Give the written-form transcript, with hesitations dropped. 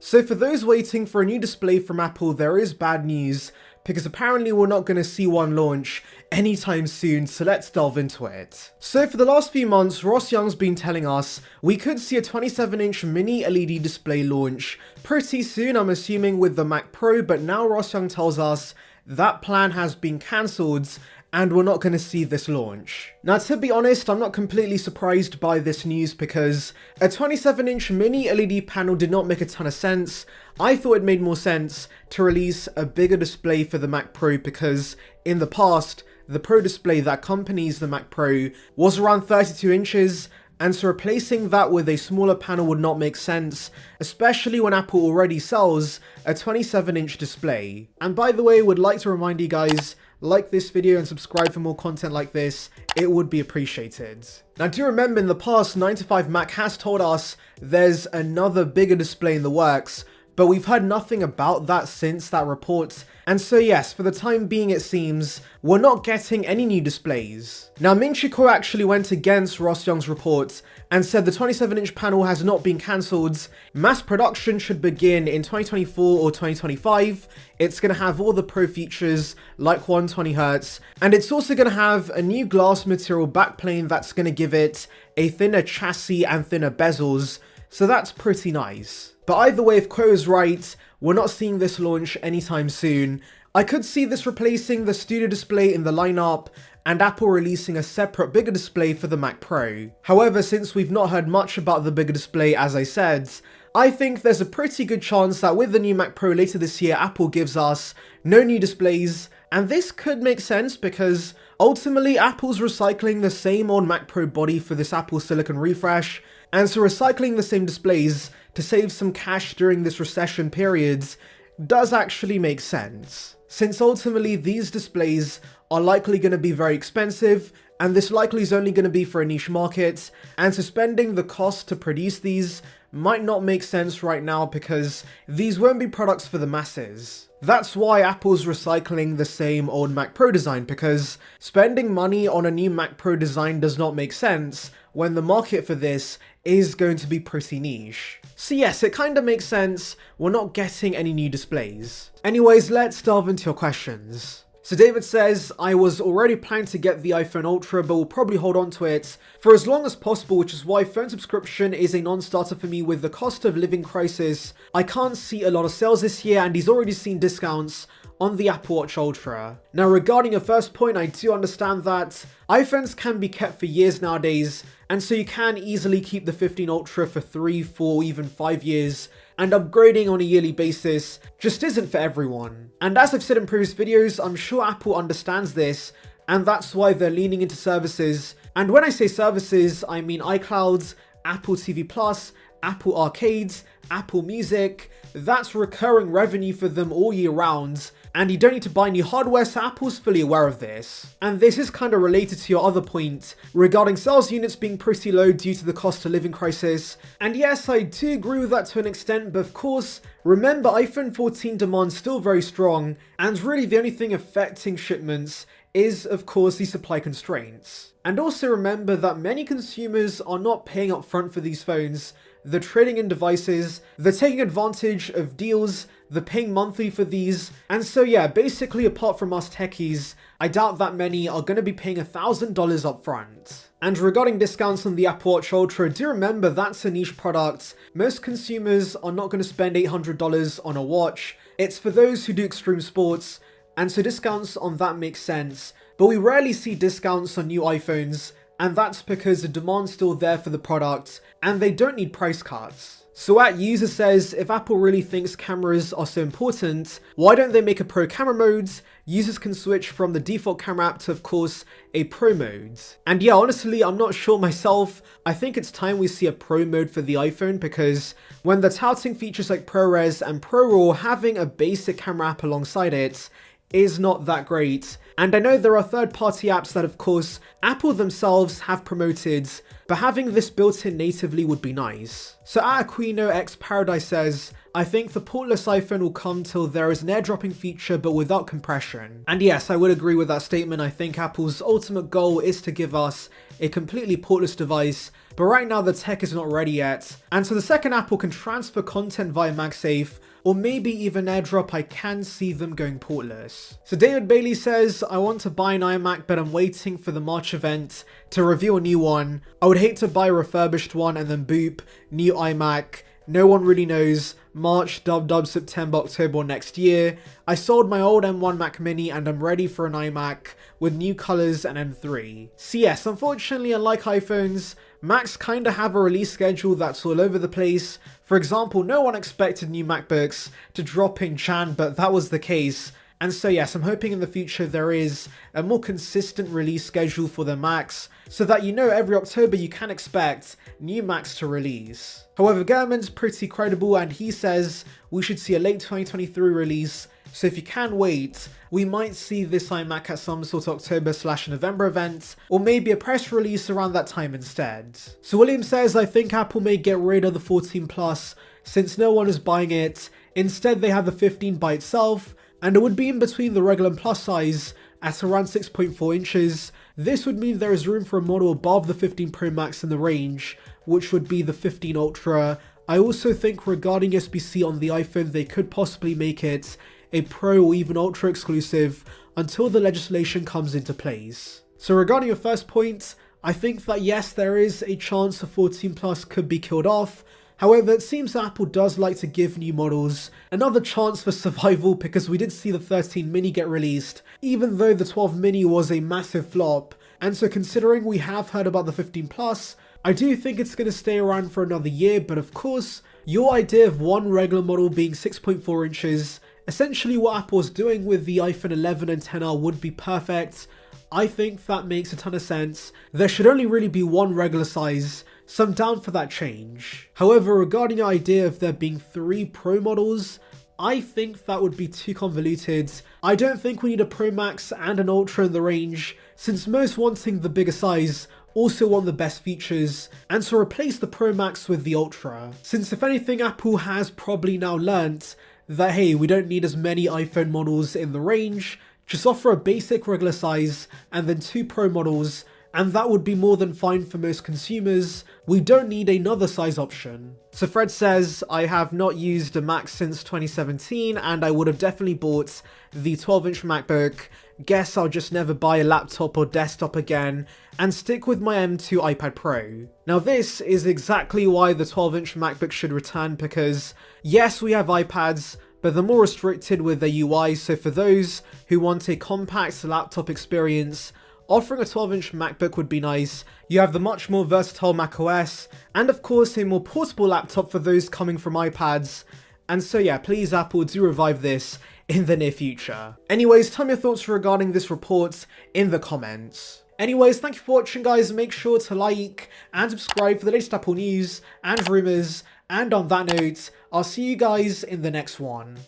So for those waiting for a new display from Apple, there is bad news, because apparently we're not going to see one launch anytime soon, so let's delve into it. So for the last few months, Ross Young's been telling us we could see a 27-inch mini LED display launch pretty soon, I'm assuming with the Mac Pro, but now Ross Young tells us that plan has been cancelled and we're not going to see this launch. Now, to be honest, I'm not completely surprised by this news because a 27-inch mini LED panel did not make a ton of sense. I thought it made more sense to release a bigger display for the Mac Pro because in the past, the Pro display that accompanies the Mac Pro was around 32 inches, and so replacing that with a smaller panel would not make sense, especially when Apple already sells a 27-inch display. And by the way, would like to remind you guys, like this video and subscribe for more content like this, it would be appreciated. Now do remember in the past, 9to5Mac has told us there's another bigger display in the works, but we've heard nothing about that since that report. And so yes, for the time being it seems, we're not getting any new displays. Now Ming Chi Kuo actually went against Ross Young's report and said the 27-inch panel has not been cancelled. Mass production should begin in 2024 or 2025. It's going to have all the Pro features like 120Hz, and it's also going to have a new glass material backplane that's going to give it a thinner chassis and thinner bezels, so that's pretty nice. But either way, if Kuo is right, we're not seeing this launch anytime soon. I could see this replacing the Studio display in the lineup and Apple releasing a separate bigger display for the Mac Pro. However, since we've not heard much about the bigger display as I said, I think there's a pretty good chance that with the new Mac Pro later this year, Apple gives us no new displays, and this could make sense because ultimately Apple's recycling the same old Mac Pro body for this Apple Silicon refresh, and so recycling the same displays to save some cash during this recession period does actually make sense, since ultimately these displays are likely going to be very expensive, and this likely is only going to be for a niche market, and so spending the cost to produce these might not make sense right now because these won't be products for the masses. That's why Apple's recycling the same old Mac Pro design, because spending money on a new Mac Pro design does not make sense when the market for this is going to be pretty niche. So yes, it kind of makes sense we're not getting any new displays. Anyways, let's delve into your questions. So David says, I was already planning to get the iPhone Ultra, but will probably hold on to it for as long as possible, which is why phone subscription is a non-starter for me with the cost of living crisis. I can't see a lot of sales this year, and he's already seen discounts on the Apple Watch Ultra. Now regarding your first point, I do understand that iPhones can be kept for years nowadays, and so you can easily keep the 15 Ultra for 3, 4, even 5 years, and upgrading on a yearly basis just isn't for everyone. And as I've said in previous videos, I'm sure Apple understands this, and that's why they're leaning into services. And when I say services, I mean iCloud, Apple TV Plus, Apple Arcades, Apple Music. That's recurring revenue for them all year round, and you don't need to buy new hardware, so Apple's fully aware of this. And this is kind of related to your other point regarding sales units being pretty low due to the cost of living crisis. And yes, I do agree with that to an extent, but of course, remember iPhone 14 demand's still very strong, and really the only thing affecting shipments is of course the supply constraints. And also remember that many consumers are not paying up front for these phones. They're trading in devices, they're taking advantage of deals, they're paying monthly for these, and so yeah, basically apart from us techies, I doubt that many are going to be paying $1,000 up front. And regarding discounts on the Apple Watch Ultra, do remember that's a niche product. Most consumers are not going to spend $800 on a watch. It's for those who do extreme sports, and so discounts on that make sense, but we rarely see discounts on new iPhones, and that's because the demand's still there for the product, and they don't need price cuts. So at User says, if Apple really thinks cameras are so important, why don't they make a Pro camera mode? Users can switch from the default camera app to, of course, a Pro mode. And yeah, honestly, I'm not sure myself. I think it's time we see a Pro mode for the iPhone, because when they're touting features like ProRes and ProRAW, having a basic camera app alongside it is not that great. And I know there are third-party apps that of course Apple themselves have promoted, but having this built in natively would be nice. So Aquino X Paradise says, I think the portless iPhone will come till there is an airdropping feature but without compression. And yes, I would agree with that statement. I think Apple's ultimate goal is to give us a completely portless device, but right now the tech is not ready yet. And so the second Apple can transfer content via MagSafe, or maybe even AirDrop, I can see them going portless. So David Bailey says, I want to buy an iMac, but I'm waiting for the March event to review a new one. I would hate to buy a refurbished one and then boop, new iMac. No one really knows. March, September, October next year. I sold my old M1 Mac Mini and I'm ready for an iMac with new colors and M3. So yes, unfortunately, unlike iPhones, Macs kinda have a release schedule that's all over the place. For example, no one expected new MacBooks to drop in Jan, but that was the case. And so yes, I'm hoping in the future there is a more consistent release schedule for the Macs, so that you know every October you can expect new Macs to release. However, Gurman's pretty credible and he says we should see a late 2023 release, so if you can wait, we might see this iMac at some sort of October/November event, or maybe a press release around that time instead. So William says, I think Apple may get rid of the 14 Plus since no one is buying it. Instead they have the 15 by itself, and it would be in between the regular and plus size at around 6.4 inches. This would mean there is room for a model above the 15 Pro Max in the range, which would be the 15 Ultra. I also think regarding USB-C on the iPhone, they could possibly make it a Pro or even Ultra exclusive until the legislation comes into place. So regarding your first point, I think that yes, there is a chance the 14 Plus could be killed off. However, it seems Apple does like to give new models another chance for survival, because we did see the 13 mini get released, even though the 12 mini was a massive flop. And so considering we have heard about the 15 Plus, I do think it's going to stay around for another year, but of course, your idea of one regular model being 6.4 inches, essentially what Apple's doing with the iPhone 11 and 10R would be perfect. I think that makes a ton of sense. There should only really be one regular size, so I'm down for that change. However, regarding the idea of there being 3 Pro models, I think that would be too convoluted. I don't think we need a Pro Max and an Ultra in the range, since most wanting the bigger size also want the best features, and to replace the Pro Max with the Ultra. Since if anything, Apple has probably now learnt that hey, we don't need as many iPhone models in the range, just offer a basic regular size and then 2 Pro models, and that would be more than fine for most consumers. We don't need another size option. So Fred says, I have not used a Mac since 2017 and I would have definitely bought the 12-inch MacBook. Guess I'll just never buy a laptop or desktop again and stick with my M2 iPad Pro. Now this is exactly why the 12-inch MacBook should return, because yes, we have iPads, but they're more restricted with their UI, so for those who want a compact laptop experience, offering a 12-inch MacBook would be nice. You have the much more versatile macOS, and of course a more portable laptop for those coming from iPads. And so yeah, please Apple, do revive this in the near future. Anyways, tell me your thoughts regarding this report in the comments. Anyways, thank you for watching guys, make sure to like and subscribe for the latest Apple news and rumours, and on that note, I'll see you guys in the next one.